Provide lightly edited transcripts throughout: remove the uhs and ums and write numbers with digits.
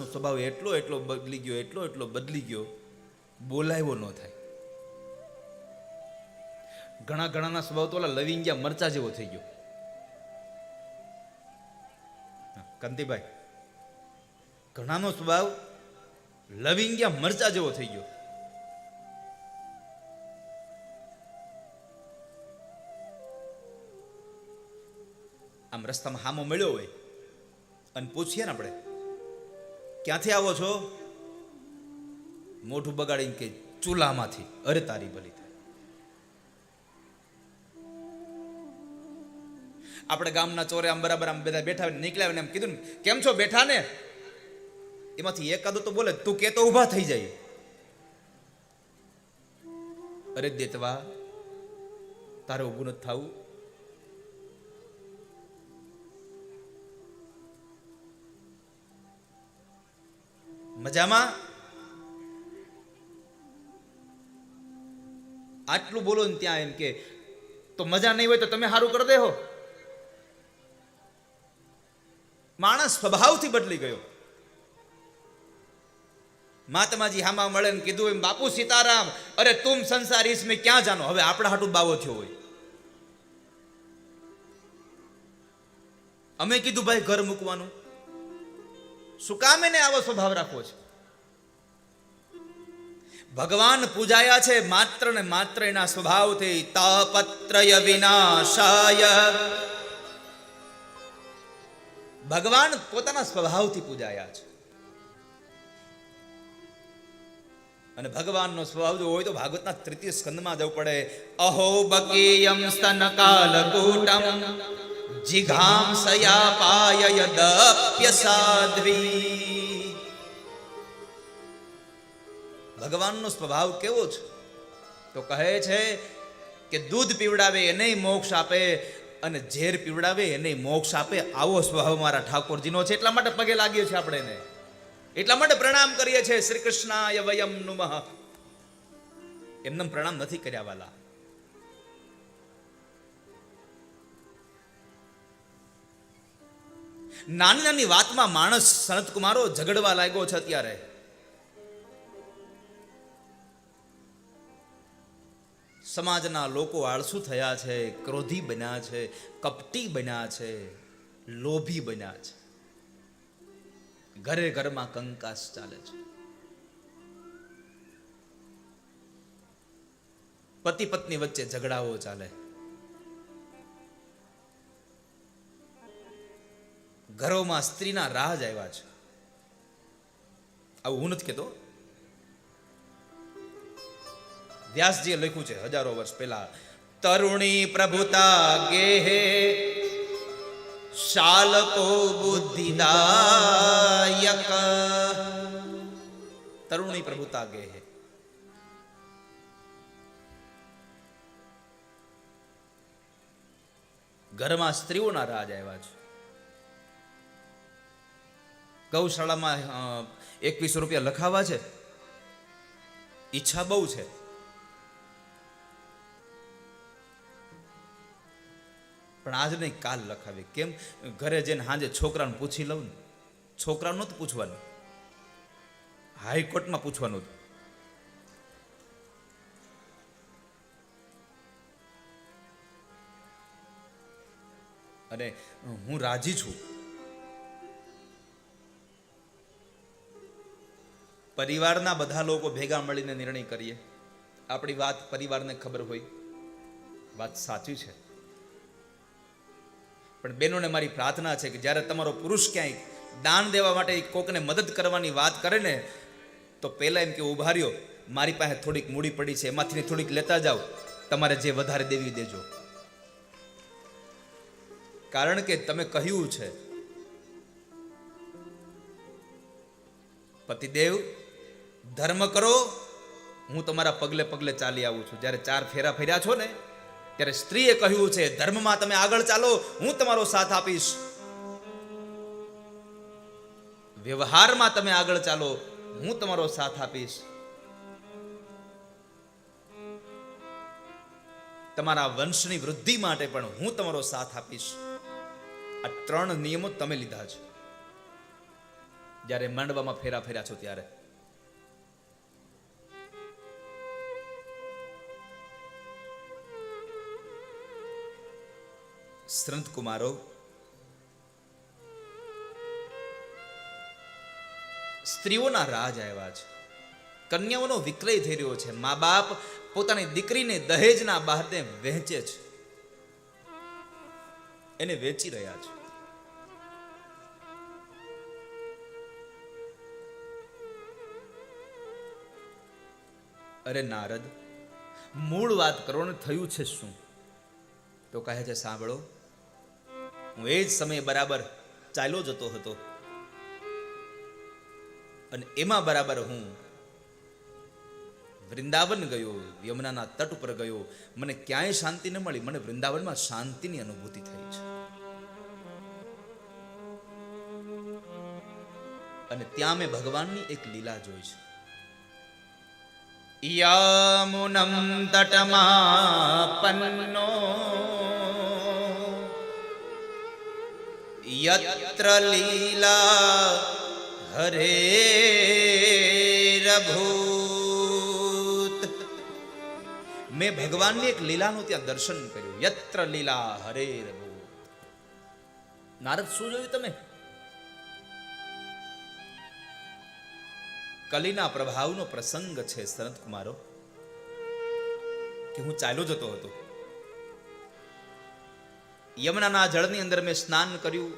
સ્વભાવ એટલો એટલો બદલી ગયો, એટલો એટલો બદલી ગયો, બોલાવ્યો ન થાય. ઘણા ઘણાના સ્વભાવ તો ઓલા લવિંગિયા મરચા જેવો થઈ ગયો. કાંતિભાઈ, ઘણાનો સ્વભાવ લવિંગિયા મરચા જેવો થઈ ગયો. આમ રસ્તામાં હામો મળ્યો હોય અને પૂછીએ ને આપણે, ક્યાંથી આવો છો? મોઢું બગાડીને કે ચૂલામાંથી. અરે તારી ભલી થાય. આપણે ગામના ચોરે આમ બરાબર આમ બધા બેઠા નીકળ્યા ને એમ કીધું ને, કેમ છો? બેઠા ને. એમાંથી એકાદો તો બોલે, તું કે તો ઊભા થઈ જાય. અરે દેતવા, તારે ઊભું નથી થવું? મજામાં? આટલું બોલો ને ત્યાં એમ કે તો મજા નહીં હોય તો તમે સારું કરી દેહો. માણસ સ્વભાવથી બદલી ગયો. મહાત્માજી હામા મળે ને કીધું એમ, બાપુ સીતારામ, અરે તુમ સંસાર इसमें ક્યાં જાનો. હવે આપણા હાટું બાવો થયો હોય. અમે કીધું ભાઈ ઘર મૂકવાનું, શું કામ એને આવો સ્વભાવ રાખવો છે? ભગવાન પૂજાયા છે માત્ર ને માત્ર એના સ્વભાવથી. તાપત્રય વિનાશાય. ભગવાન પોતાના સ્વભાવથી પૂજાયા છે. અને ભગવાનનો સ્વભાવ જો હોય તો ભાગવતના તૃતીય સ્કંદમાં જવું પડે. અહો બકીયમ સ્તન કાલકૂટમ જીઘામ સયા પાય યદપ્ય સાધ્વી. ભગવાનનો સ્વભાવ કેવો છે? તો કહે છે કે દૂધ પીવડાવે એને મોક્ષ આપે અને ઝેર પીવડાવે એને મોક્ષ આપે. આવો સ્વભાવ મારા ઠાકોરજીનો છે. એટલા માટે પગે લાગીએ છીએ આપણે એને, એટલા માટે પ્રણામ કરીએ છીએ. શ્રી કૃષ્ણાય વયમ નુમઃ. એમને પ્રણામ નથી કર્યા વાલા. નાની નાની વાતમાં માણસ સનત કુમારો ઝઘડવા લાગ્યો છે અત્યારે. સમાજના લોકો આળસુ થયા છે, ક્રોધી બન્યા છે, કપટી બન્યા છે, લોભી બન્યા છે. ઘરે ઘરમાં કંકાસ ચાલે છે. પતિ પત્ની વચ્ચે ઝઘડાઓ ચાલે. ઘરોમાં સ્ત્રીના રાજ આવ્યા છે. આવું હું નથી કહેતો. વ્યાસજીએ લખ્યું છે હજારો વર્ષ પહેલા, તરુણી પ્રભુતા ગેહે શાલકો બુદ્ધિદાયક. તરુણી પ્રભુતા ગેહે. ઘરમાં સ્ત્રીઓના રાજ આવ્યા છે. ગૌશાળામાં 21 રૂપિયા લખાવા છે. ઈચ્છા બહુ છે, પણ આજ નહીં કાલ લખાવી. કેમ? ઘરે જઈને સાંજે છોકરાને પૂછી લઉં ને. છોકરાનું નહોતું પૂછવાનું, હાઈકોર્ટમાં પૂછવાનું હતું. અને હું રાજી છું. પરિવારના બધા લોકો ભેગા મળીને નિર્ણય કરીએ. આપણી વાત પરિવારને ખબર હોય, વાત સાચી છે. પણ બહેનોને મારી પ્રાર્થના છે કે જ્યારે તમારો પુરુષ ક્યાંય દાન દેવા માટે કોકને મદદ કરવાની વાત કરે ને, તો પહેલા એમ કે ઉભા રહ્યો, મારી પાસે થોડીક મૂડી પડી છે, એમાંથી થોડીક લેતા જાઓ, તમારે જે વધારે દેવી દેજો. કારણ કે તમે કહ્યું છે, પતિદેવ ધર્મ કરો, હું તમારા પગલે પગલે ચાલી આવું છું. જ્યારે 4 ફેરા ફેર્યા છો ને, ત્યારે સ્ત્રીએ કહ્યું છે, ધર્મમાં તમે આગળ ચાલો, હું તમારો સાથ આપીશ. વ્યવહારમાં તમે આગળ ચાલો, હું તમારો સાથ આપીશ. તમારા વંશની વૃદ્ધિ માટે પણ હું તમારો સાથ આપીશ. આ 3 નિયમો તમે લીધા છે. જ્યારે માંડવામાં ફેરા ફેર્યા છો ત્યારે. સંત કુમારો, સ્ત્રીઓના રાજ આવ્યા છે, કન્યાઓનો વિક્રય થઈ રહ્યો છે, મા બાપ પોતાની દીકરીને દહેજના બહારને વહેંચે છે, એને વેચી રહ્યા છે. અરે નારદ, મૂળ વાત કરો ને, થયું છે શું? તો કહે છે, સાંભળો, હું એ જ સમયે બરાબર ચાલ્યો જતો હતો અને એમાં બરાબર હું વૃંદાવન ગયો, યમુનાના તટ ઉપર ગયો. મને ક્યાંય શાંતિ ન મળી, મને વૃંદાવનમાં શાંતિની અનુભૂતિ થઈ છે. અને ત્યાં મેં ભગવાનની એક લીલા જોઈ છે. યમુનમ તટમાપન્નો યત્ર લીલા હરેરભૂત. મેં ભગવાનની એક લીલાનું ત્યાં દર્શન કર્યું. યત્ર લીલા હરેરભૂત. નારદ, શું જોયું તમે? કલીના પ્રભાવનો પ્રસંગ છે સંત કુમારો, કે હું ચાલ્યો જતો હતો. યમુનાના જળની અંદર મેં સ્નાન કર્યું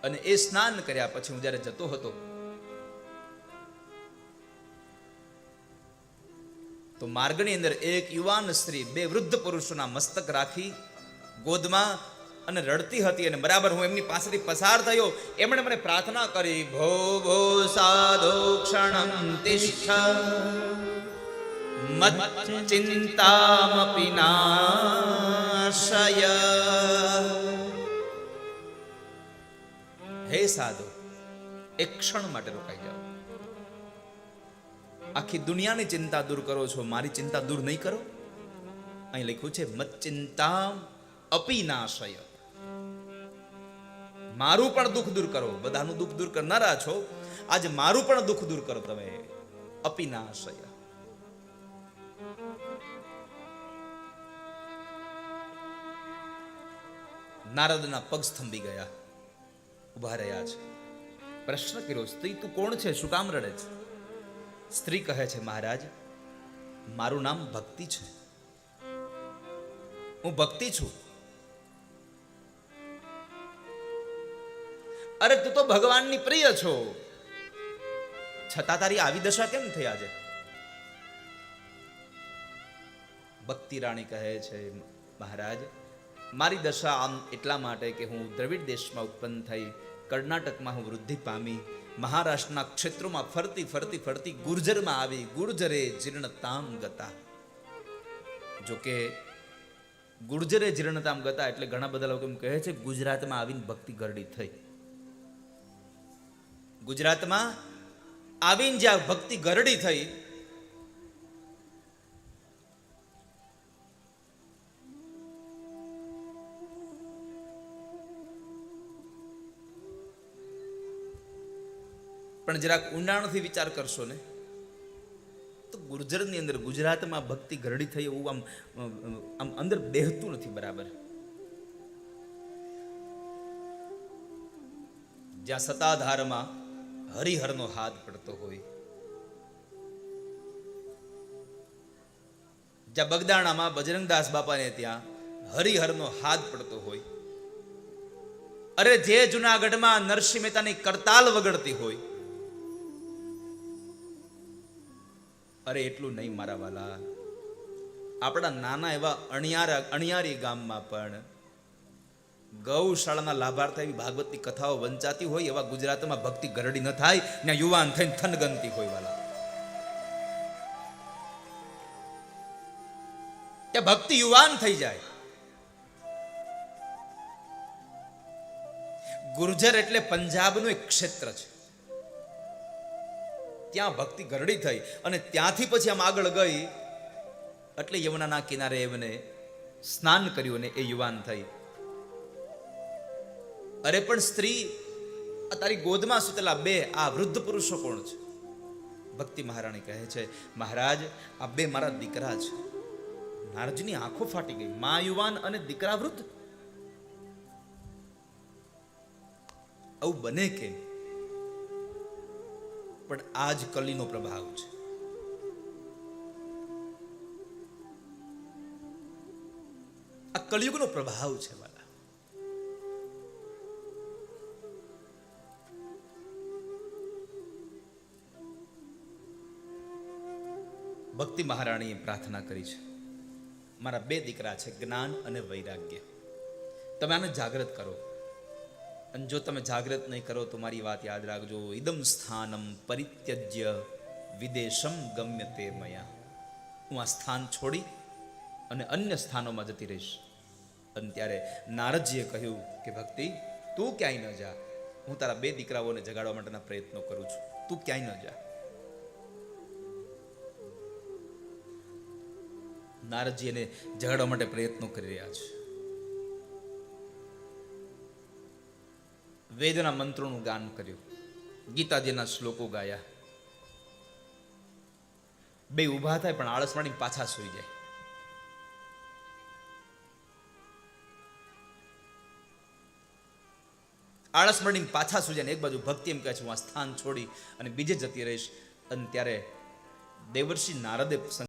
અને એ સ્નાન કર્યા પછી હું જ્યારે જતો હતો તો માર્ગની અંદર એક યુવાન સ્ત્રી બે વૃદ્ધ પુરુષોના મસ્તક રાખી ગોદમાં અને રડતી હતી. અને બરાબર હું એમની પાસેથી પસાર થયો, એમણે મને પ્રાર્થના કરી, ભો ભો સાધો ક્ષણમ તિષ્ઠ મચ્ચિંતામપિ નાશય. હે સાધુ, એક ક્ષણ માટે રોકાઈ જાઓ. આખી દુનિયાની ચિંતા દૂર કરો છો, મારી ચિંતા દૂર નહીં કરો? અહીં લખ્યું છે મચ્ચિંતામ અપિ નાશય. મારું પણ દુઃખ દૂર કરો. બધાનું દુઃખ દૂર કરનારા છો, આજે મારું પણ દુઃખ દૂર કરો તમે. અપિ નાશય. નારદના પગ સ્તંભી ગયા, ઉભા રહ્યા છે. પ્રશ્ન કર્યો, સ્ત્રી તું કોણ છે, શું કામ રડે છે? સ્ત્રી કહે છે, મહારાજ, મારું નામ ભક્તિ છે, હું ભક્તિ છું. અરે તું તો ભગવાનની પ્રિય છો, છતાં તારી આવી દશા કેમ થઈ આજે? ભક્તિ રાણી કહે છે, મહારાજ, મારી દશા આમ એટલા માટે કે હું દ્રવિડ દેશમાં ઉત્પન્ન થઈ, કર્ણાટકમાં હું વૃદ્ધિ પામી, મહારાષ્ટ્રના ક્ષેત્રોમાં ફરતી ફરતી ફરતી ગુર્જરમાં આવી, ગુર્જરે જીર્ણતામ ગતા. જોકે ગુર્જરે જીર્ણતામ ગતા એટલે ઘણા બધા લોકો એમ કહે છે ગુજરાતમાં આવીને ભક્તિ ગરડી થઈ. ગુજરાતમાં આવીને જ્યાં ભક્તિ ગરડી થઈ, પણ જરાક ઊંડાણથી વિચાર કરશો ને તો ગુર્જરની અંદર ગુજરાતમાં ભક્તિ ગરડી થઈ એવું આમ અંદર બેહતું નથી બરાબર. જ્યાં સતાધારમાં હરિહરનો હાથ પડતો હોય, જ્યાં બગદાણામાં બજરંગદાસ બાપાને ત્યાં હરિહરનો હાથ પડતો હોય, અરે જે જુનાગઢમાં નરસિંહ મહેતાની કરતાલ વગડતી હોય, અરે એટલું નહીં મારા વાલા, આપણા નાના એવા અણિયારી ગામમાં પણ ગૌશાળાના લાભાર્થ એવી ભાગવતની કથાઓ વંચાતી હોય, એવા ગુજરાતમાં ભક્તિ ગરડી ન થાય, ત્યાં યુવાન થઈને થનગનતી હોય વાલા. ત્યાં ભક્તિ યુવાન થઈ જાય. ગુર્જર એટલે પંજાબનું એક ક્ષેત્ર છે, ત્યાં ભક્તિ ગરડી થઈ અને ત્યાંથી પછી આમ આગળ ગઈ એટલે યમુનાના કિનારે એમને સ્નાન કર્યું અને એ યુવાન થઈ. અરે પણ સ્ત્રી આ તારી ગોદમાં સૂતેલા બે આ વૃદ્ધ પુરુષો કોણ છે? ભક્તિ મહારાણી કહે છે, મહારાજ આ બે મારા દીકરા છે. નારદજીની આંખો ફાટી ગઈ. મા યુવાન અને દીકરા વૃદ્ધ, આવું બને કેમ? પણ આ જ કલીનો પ્રભાવ છે. આ કળિયુગનો પ્રભાવ છે વાલા. ભક્તિ મહારાણીએ પ્રાર્થના કરી છે, મારા બે દીકરા છે, જ્ઞાન અને વૈરાગ્ય. તમે આને જાગૃત કરો. અને જો તમે જાગૃત નહીં કરો તો મારી વાત યાદ રાખજો, ઇદમ સ્થાનમ પરિત્યજ્ય વિદેશમ ગમ્યતે મયા. હું આ સ્થાન છોડી અને અન્ય સ્થાનોમાં જતી રહીશ. અને ત્યારે નારદજીએ કહ્યું કે ભક્તિ, તું ક્યાંય ન જા. હું તારા બે દીકરાઓને જગાડવા માટેના પ્રયત્નો કરું છું, તું ક્યાંય ન જા. નારદજી એને જગાડવા માટે પ્રયત્નો કરી રહ્યા છે. વેદના મંત્રોનું ગાન કર્યું, ગીતાજીના શ્લોકો ગાયા. બે ઊભા થાય પણ આળસ માડીને પાછા સૂઈ જાય. આળસ માડીને પાછા સૂઈ જાય. એક બાજુ ભક્તિ એમ કહે છે, હું આ સ્થાન છોડી અને બીજે જતી રહીશ. અને ત્યારે દેવર્ષિ નારદે